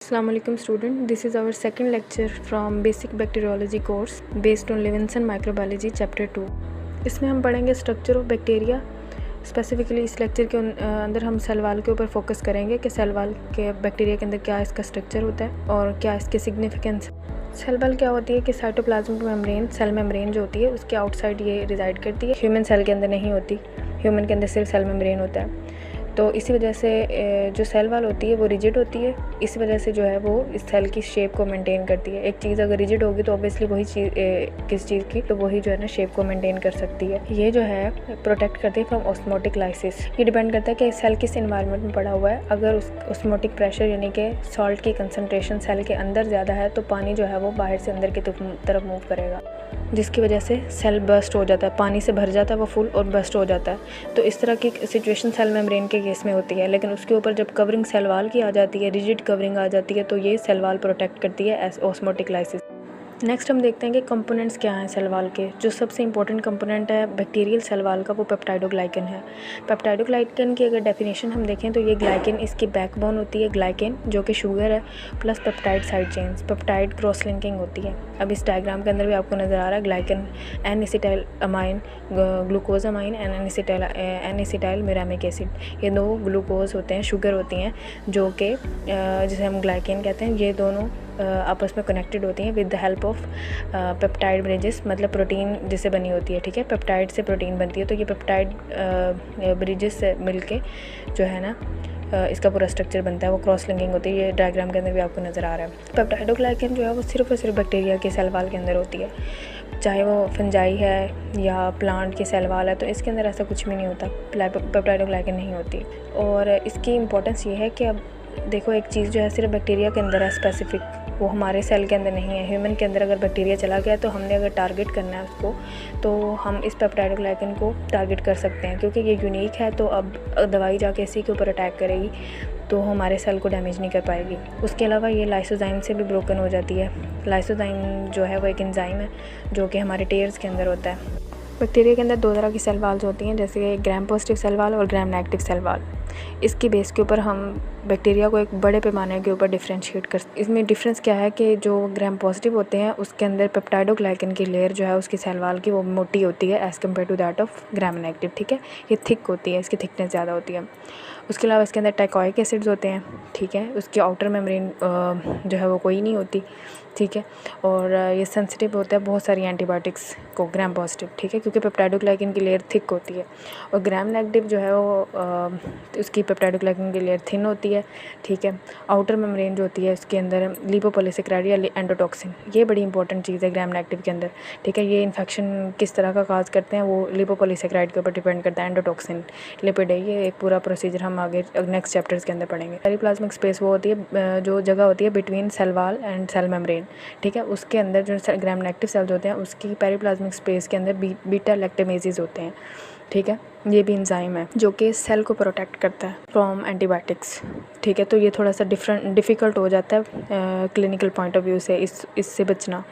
Assalamu alaikum student, this is our second lecture from basic bacteriology course based on Levinson microbiology chapter 2। इसमें हम पढ़ेंगे structure of bacteria. Specifically इस lecture के अंदर हम cell wall के ऊपर फोकस करेंगे कि सेल वॉल के बैक्टीरिया के अंदर क्या इसका स्ट्रक्चर होता है और क्या इसकी सिग्निफिकेंस। सेल वॉल क्या होती है कि साइटोप्लाज्मिक मेम्ब्रेन, सेल मेम्ब्रेन जो होती है उसके आउटसाइड ये रिजाइड करती है। ह्यूमन सेल के अंदर नहीं होती, ह्यूमन के अंदर सिर्फ सेल मेम्ब्रेन होता है। तो इसी वजह से जो सेल वॉल होती है वो रिजिड होती है। इस वजह से जो है वो इस सेल की शेप को मेंटेन करती है। एक चीज़ अगर रिजिड होगी तो ऑब्वियसली वही चीज़ किस चीज़ की, तो वही जो है ना शेप को मेंटेन कर सकती है। ये जो है प्रोटेक्ट करती है फ्रॉम ऑस्मोटिक लाइसिस। ये डिपेंड करता है कि सेल किस इन्वायरमेंट में पड़ा हुआ है। अगर उस ऑस्मोटिक प्रेशर यानी कि सॉल्ट की कंसनट्रेशन सेल के अंदर ज़्यादा है तो पानी जो है वो बाहर से अंदर की तरफ मूव करेगा, जिसकी वजह से सेल बर्स्ट हो जाता है, पानी से भर जाता है वो फुल और बर्स्ट हो जाता है। तो इस तरह की सिचुएशन सेल मेम्ब्रेन के केस में होती है। लेकिन उसके ऊपर जब कवरिंग सेल वॉल की आ जाती है, रिजिड कवरिंग आ जाती है, तो ये सेल वॉल प्रोटेक्ट करती है एज ऑस्मोटिक लाइसिस। नेक्स्ट हम देखते हैं कि कंपोनेंट्स क्या हैं सेल वॉल के। जो सबसे इंपॉर्टेंट कंपोनेंट है बैक्टीरियल सेल वॉल का वो पेप्टाइडोग्लाइकन है। पेप्टाइडोग्लाइकन की अगर डेफिनेशन हम देखें तो ये ग्लाइकन इसकी बैकबोन होती है, ग्लाइकन जो कि शुगर है plus peptide side chains, peptide cross linking होती है। अब इस डायग्राम के अंदर भी आपको नज़र आ रहा है glycan N acetyl amine, glucose amine and N acetyl muramic acid, ये दो ग्लूकोज होते हैं, शुगर होती हैं जो कि जिसे हम ग्लाइकन कहते हैं। ये दोनों आपस में कनेक्टेड होती हैं with the help of peptide bridges, मतलब प्रोटीन जिससे बनी होती है। ठीक है, पेप्टाइड से प्रोटीन बनती है। तो ये पेप्टाइड ब्रिजेस से मिलके जो है ना इसका पूरा स्ट्रक्चर बनता है, वो क्रॉस लिंकिंग होती है। ये डायग्राम के अंदर भी आपको नज़र आ रहा है। पेप्टाइडोग्लाइकन जो है वो सिर्फ और सिर्फ बैक्टीरिया के सेल वॉल के अंदर होती है, चाहे वो फंजाई है या प्लांट की सेल वॉल है, तो इसके अंदर ऐसा कुछ भी नहीं होता, पेप्टाइडोग्लाइकन नहीं होती। और इसकी इंपॉर्टेंस ये है कि अब देखो एक चीज़ जो है सिर्फ बैक्टीरिया के अंदर है स्पेसिफिक, वो हमारे सेल के अंदर नहीं है। ह्यूमन के अंदर अगर बैक्टीरिया चला गया तो हमने अगर टारगेट करना है उसको तो हम इस पेप्टाइडोग्लाइकन को टारगेट कर सकते हैं, क्योंकि ये यूनिक है। तो अब दवाई जाके इसी के ऊपर अटैक करेगी तो हमारे सेल को डैमेज नहीं कर पाएगी। उसके अलावा ये लाइसोजाइम से भी ब्रोकन हो जाती है। लाइसोजाइम जो है वो एक एंजाइम है जो कि हमारे टेयर्स के अंदर होता है। बैक्टीरिया के अंदर दो तरह की सेल वॉल्स होती हैं, जैसे ग्राम पॉजिटिव सेल वॉल और ग्राम नेगेटिव सेल वॉल। इसकी बेस के ऊपर हम बैक्टीरिया को एक बड़े पैमाने के ऊपर डिफ्रेंशिएट कर। इसमें डिफरेंस क्या है कि जो ग्राम पॉजिटिव होते हैं उसके अंदर पेप्टाइडोग्लाइकन की लेयर जो है उसकी सेल वॉल की वो मोटी होती है as compared to that of gram negative. ठीक है, ये थिक होती है, इसकी थिकनेस ज़्यादा होती है। उसके अलावा इसके अंदर टैकोइक एसिड्स होते हैं। ठीक है, उसकी आउटर मेम्ब्रेन जो है वो कोई नहीं होती। ठीक है, और ये सेंसिटिव होता है बहुत सारी एंटीबायोटिक्स को, ग्राम पॉजिटिव। ठीक है, क्योंकि पेप्टाइडोग्लाइकन की लेयर थिक होती है। और ग्राम नेगेटिव जो है वो उसकी पेप्टाइडोग्लाइकन की लेयर थिन होती है। ठीक है, आउटर मेम्ब्रेन जो होती है उसके अंदर लिपोपॉलीसेकेराइड या एंडोटॉक्सिन, ये बड़ी इंपॉर्टेंट चीज़ है ग्राम नेगेटिव के अंदर। ठीक है, ये इन्फेक्शन किस तरह का काज करते हैं वो लिपोपॉलीसेकेराइड के ऊपर डिपेंड करता है। एंडोटॉक्सिन, लिपिड है, ये एक पूरा प्रोसीजर हम आगे नेक्स्ट चैप्टर्स के अंदर पढ़ेंगे। पेरिप्लाज्मिक स्पेस वो होती है जो जगह होती है between cell wall and cell membrane. ठीक है, उसके अंदर जो ग्राम नेगेटिव सेल्स होते हैं उसकी पेरिप्लाज्मिक स्पेस के अंदर बीटा लैक्टेमेजेस होते हैं। ठीक है, ये भी एंजाइम है जो कि सेल को प्रोटेक्ट करता है फ्रॉम एंटीबायोटिक्स। ठीक है, तो ये थोड़ा सा डिफ़िकल्ट हो जाता है क्लिनिकल पॉइंट ऑफ व्यू से इससे बचना।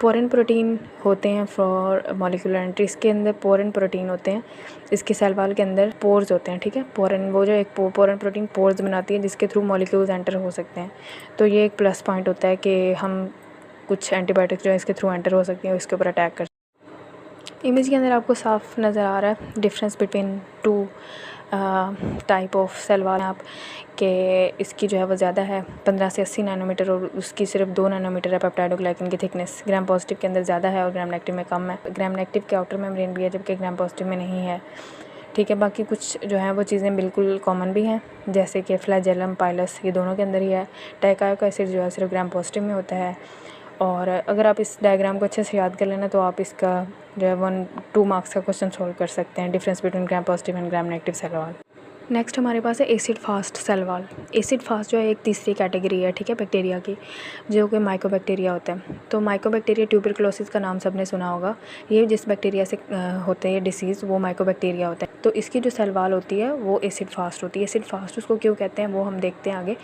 पोरिन प्रोटीन होते हैं फॉर मॉलिक्यूलर एंट्री। इसके अंदर पोरिन प्रोटीन होते हैं, इसके सेल वॉल के अंदर पोर्स होते हैं। ठीक है, पोरिन वो जो एक पोरिन प्रोटीन पोर्स बनाती है जिसके थ्रू मॉलिक्यूल्स एंटर हो सकते हैं। तो ये एक प्लस पॉइंट होता है कि हम कुछ एंटीबायोटिक्स जो है इसके थ्रू एंटर हो सकती हैं, इसके ऊपर अटैक कर। इमेज के अंदर आपको साफ नज़र आ रहा है difference between two type of cell wall आप कि इसकी जो है वो ज़्यादा है 15 से 80 नैनोमीटर और उसकी सिर्फ 2 नैनोमीटर है पेप्टाइडोग्लाइकन की थिकनेस। ग्राम पॉजिटिव के अंदर ज़्यादा है और ग्राम नेगेटिव में कम है। ग्राम नेगेटिव के आउटर मेम्ब्रेन भी है जबकि ग्राम पॉजिटिव में नहीं है। ठीक है, बाकी कुछ जो है वो चीज़ें बिल्कुल कॉमन भी हैं, जैसे कि फ्लैजेलम पाइलस ये दोनों के अंदर ही है। टैकोइक एसिड जो है सिर्फ ग्राम पॉजिटिव में होता है। और अगर आप इस डायग्राम को अच्छे से याद कर लेना तो आप इसका जो है 1-2 मार्क्स का क्वेश्चन सॉल्व कर सकते हैं, difference between gram positive and gram negative cell wall. Next हमारे पास है acid fast cell wall. Acid fast जो है एक तीसरी कैटेगरी है, ठीक है, बैक्टीरिया की, जो कि माइकोबैक्टीरिया होता है। तो माइकोबैक्टीरिया ट्यूबरकुलोसिस का नाम सबने सुना होगा। ये जिस बैक्टीरिया से होते हैं डिसीज़ वो माइकोबैक्टीरिया होता है। तो इसकी जो सेल वॉल होती है वो एसिड फास्ट होती है। एसिड फास्ट उसको क्यों कहते हैं वो हम देखते हैं आगे,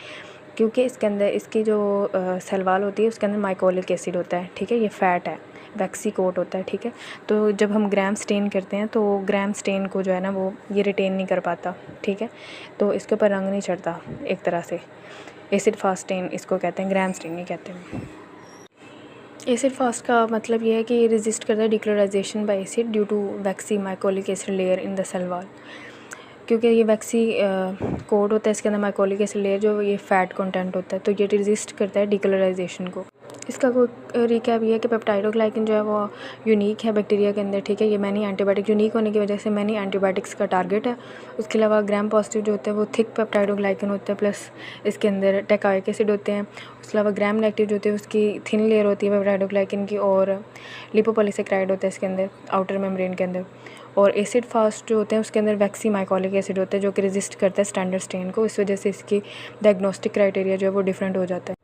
क्योंकि इसके अंदर इसकी जो सेल वॉल होती है उसके अंदर माइकोलिक एसिड होता है। ठीक है, ये फ़ैट है, वैक्सी कोट होता है। ठीक है, तो जब हम ग्राम स्टेन करते हैं तो ग्राम स्टेन को जो है ना वो ये रिटेन नहीं कर पाता। ठीक है, तो इसके ऊपर रंग नहीं चढ़ता एक तरह से। एसिड फास्ट स्टेन इसको कहते हैं, ग्राम स्टेन नहीं कहते हैं। एसिड फास्ट का मतलब ये है कि ये रेजिस्ट करता है decolorization by acid due to waxy mycolic acid layer in the cell wall. क्योंकि ये वैक्सी कोड होता है इसके अंदर माइकोलिक एसिड लेयर, जो ये फैट कंटेंट होता है, तो ये रेजिस्ट करता है डिक्लोराइजेशन को। इसका कोई रिकैप ये है कि पेप्टाइडोग्लाइकन जो है वो यूनिक है बैक्टीरिया के अंदर, ठीक है। ये मैनी एंटीबायोटिक यूनिक होने की वजह से मैनी एंटीबायोटिक्स का टारगेट है। उसके अलावा ग्राम पॉजिटिव जो होता है वो थिक पेप्टाइडोग्लाइकन होता है, प्लस इसके अंदर टेकाइक एसिड होते हैं। उसके अलावा ग्राम नेगेटिव जो होते हैं उसकी थिन लेयर होती है पेप्टाइडोग्लाइकन की, और लिपोपॉलीसेकेराइड होता है इसके अंदर आउटर मेम्ब्रेन के अंदर। और एसिड फास्ट जो होते हैं उसके अंदर वैक्सी माइकोलिक एसिड होता है जो कि रेजिस्ट करता है स्टैंडर्ड स्टेन को। इस वजह से इसकी डायग्नोस्टिक क्राइटेरिया जो है वो डिफरेंट हो जाता है।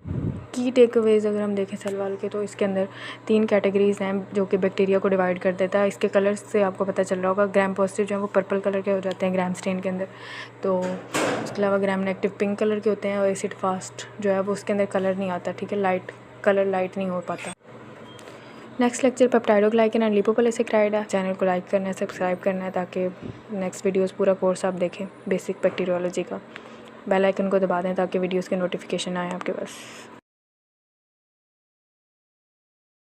की टेकअवेज अगर हम देखें सेल वॉल के, तो इसके अंदर 3 कैटेगरीज़ हैं जो कि बैक्टीरिया को डिवाइड कर देता है। इसके कलर्स से आपको पता चल रहा होगा, ग्राम पॉजिटिव जो है वो पर्पल कलर के हो जाते हैं ग्राम स्टेन के अंदर, तो उसके अलावा ग्राम नेगेटिव पिंक कलर के होते हैं, और एसिड फास्ट जो है वो उसके अंदर कलर नहीं आता, ठीक है, लाइट कलर लाइट नहीं हो पाता। Next lecture peptidoglycan and lipopolysaccharide है। चैनल को लाइक करना है, सब्सक्राइब करना है, ताकि नेक्स्ट वीडियोस पूरा कोर्स आप देखें बेसिक बैक्टीरियोलॉजी का। बेल आइकन को दबा दें ताकि वीडियोस के नोटिफिकेशन आए आपके पास।